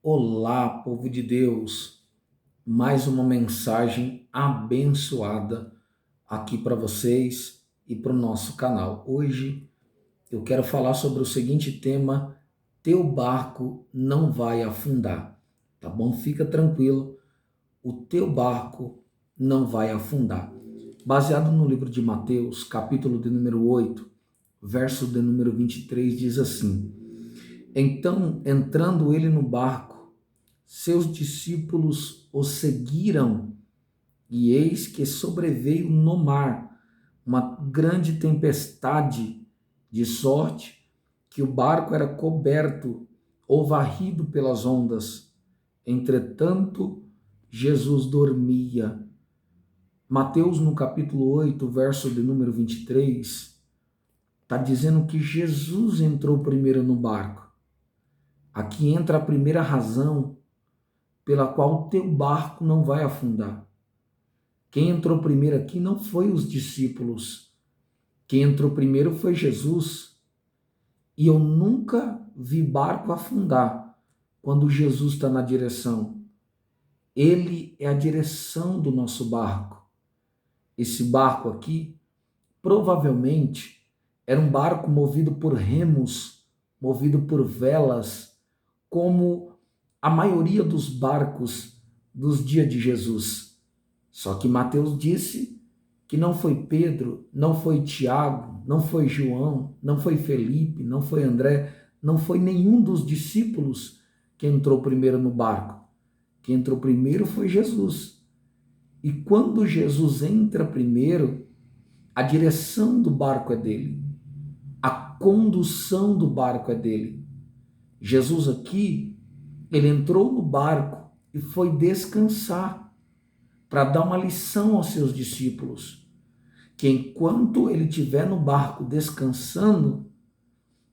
Olá, povo de Deus, mais uma mensagem abençoada aqui para vocês e para o nosso canal. Hoje eu quero falar sobre o seguinte tema: teu barco não vai afundar, tá bom? Fica tranquilo, o teu barco não vai afundar. Baseado no livro de Mateus, capítulo de número 8, verso de número 23, diz assim: Então, entrando ele no barco, seus discípulos o seguiram, e eis que sobreveio no mar uma grande tempestade, de sorte que o barco era coberto ou varrido pelas ondas. Entretanto, Jesus dormia. Mateus, no capítulo 8, verso de número 23, está dizendo que Jesus entrou primeiro no barco. Aqui entra a primeira razão pela qual o teu barco não vai afundar. Quem entrou primeiro aqui não foi os discípulos. Quem entrou primeiro foi Jesus. E eu nunca vi barco afundar quando Jesus está na direção. Ele é a direção do nosso barco. Esse barco aqui, provavelmente, era um barco movido por remos, movido por velas, como a maioria dos barcos dos dias de Jesus. Só que Mateus disse que não foi Pedro, não foi Tiago, não foi João, não foi Felipe, não foi André, não foi nenhum dos discípulos que entrou primeiro no barco. Quem entrou primeiro foi Jesus. E quando Jesus entra primeiro, a direção do barco é dele. A condução do barco é dele. Jesus aqui, ele entrou no barco e foi descansar para dar uma lição aos seus discípulos, que enquanto ele estiver no barco descansando,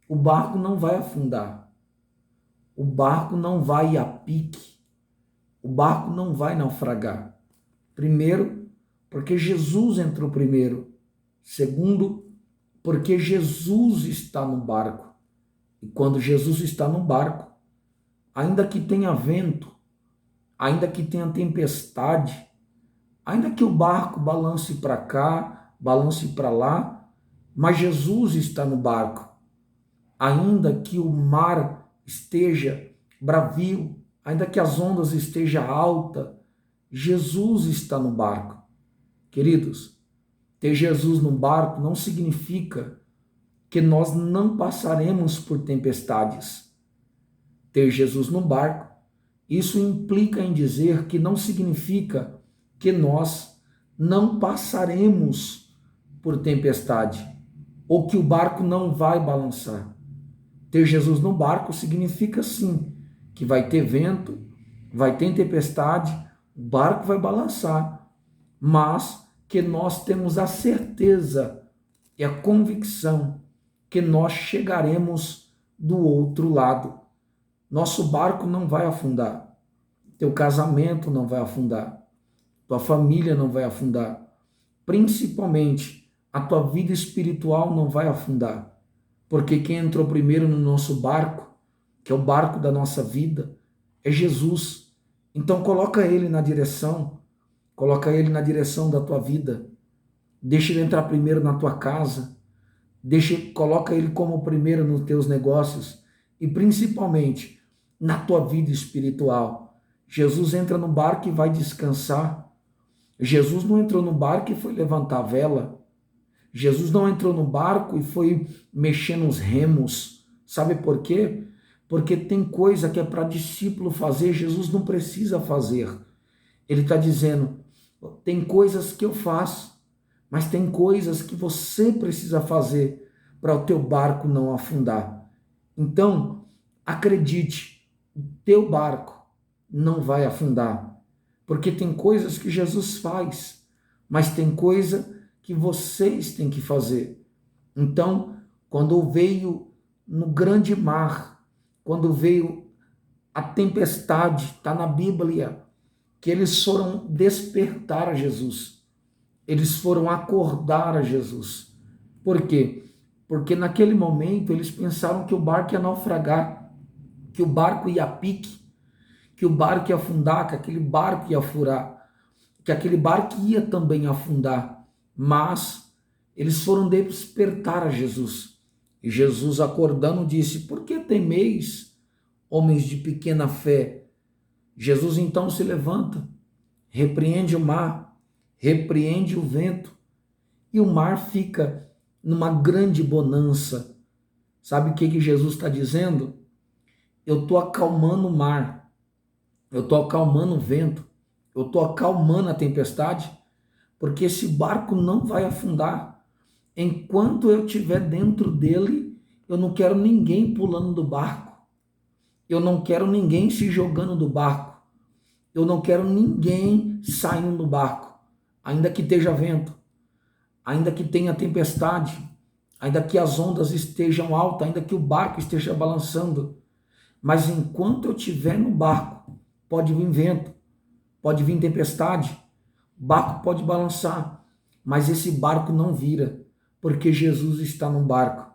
o barco não vai afundar, o barco não vai ir a pique, o barco não vai naufragar. Primeiro, porque Jesus entrou primeiro. Segundo, porque Jesus está no barco. E quando Jesus está no barco, ainda que tenha vento, ainda que tenha tempestade, ainda que o barco balance para cá, balance para lá, mas Jesus está no barco. Ainda que o mar esteja bravio, ainda que as ondas estejam altas, Jesus está no barco. Queridos, ter Jesus no barco não significa que nós não passaremos por tempestades. Ter Jesus no barco, isso implica em dizer que não significa que nós não passaremos por tempestade ou que o barco não vai balançar. Ter Jesus no barco significa sim que vai ter vento, vai ter tempestade, o barco vai balançar, mas que nós temos a certeza e a convicção que nós chegaremos do outro lado. Nosso barco não vai afundar, teu casamento não vai afundar, tua família não vai afundar, principalmente a tua vida espiritual não vai afundar, porque quem entrou primeiro no nosso barco, que é o barco da nossa vida, é Jesus. Então coloca ele na direção, coloca ele na direção da tua vida, deixa ele entrar primeiro na tua casa, coloca ele como primeiro nos teus negócios e principalmente na tua vida espiritual. Jesus entra no barco e vai descansar. Jesus não entrou no barco e foi levantar a vela. Jesus não entrou no barco e foi mexer nos remos. Sabe por quê? Porque tem coisa que é para discípulo fazer, Jesus não precisa fazer. Ele está dizendo, tem coisas que eu faço, mas tem coisas que você precisa fazer para o teu barco não afundar. Então, acredite, o teu barco não vai afundar, porque tem coisas que Jesus faz, mas tem coisa que vocês têm que fazer. Então, quando veio no grande mar, quando veio a tempestade, está na Bíblia, que eles foram despertar a Jesus. Eles foram acordar a Jesus. Por quê? Porque naquele momento eles pensaram que o barco ia naufragar, que o barco ia a pique, que o barco ia afundar, que aquele barco ia furar, que aquele barco ia também afundar. Mas eles foram despertar a Jesus. E Jesus, acordando, disse: por que temeis, homens de pequena fé? Jesus então se levanta, repreende o mar, repreende o vento, e o mar fica numa grande bonança. Sabe o que Jesus está dizendo? Eu estou acalmando o mar, eu estou acalmando o vento, eu estou acalmando a tempestade, porque esse barco não vai afundar. Enquanto eu estiver dentro dele, eu não quero ninguém pulando do barco, eu não quero ninguém se jogando do barco, eu não quero ninguém saindo do barco, ainda que esteja vento, ainda que tenha tempestade, ainda que as ondas estejam altas, ainda que o barco esteja balançando. Mas enquanto eu estiver no barco, pode vir vento, pode vir tempestade, o barco pode balançar, mas esse barco não vira, porque Jesus está no barco.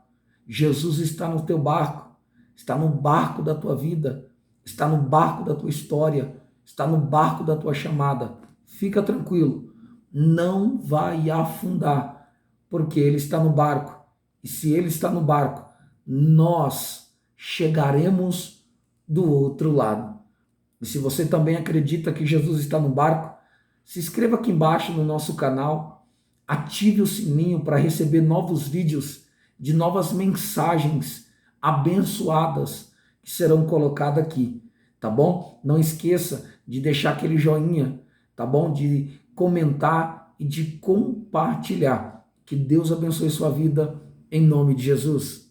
Jesus está no teu barco, está no barco da tua vida, está no barco da tua história, está no barco da tua chamada. Fica tranquilo, não vai afundar, porque ele está no barco. E se ele está no barco, nós chegaremos do outro lado. E se você também acredita que Jesus está no barco, se inscreva aqui embaixo no nosso canal, ative o sininho para receber novos vídeos de novas mensagens abençoadas que serão colocadas aqui, tá bom? Não esqueça de deixar aquele joinha, tá bom? De comentar e de compartilhar. Que Deus abençoe sua vida em nome de Jesus.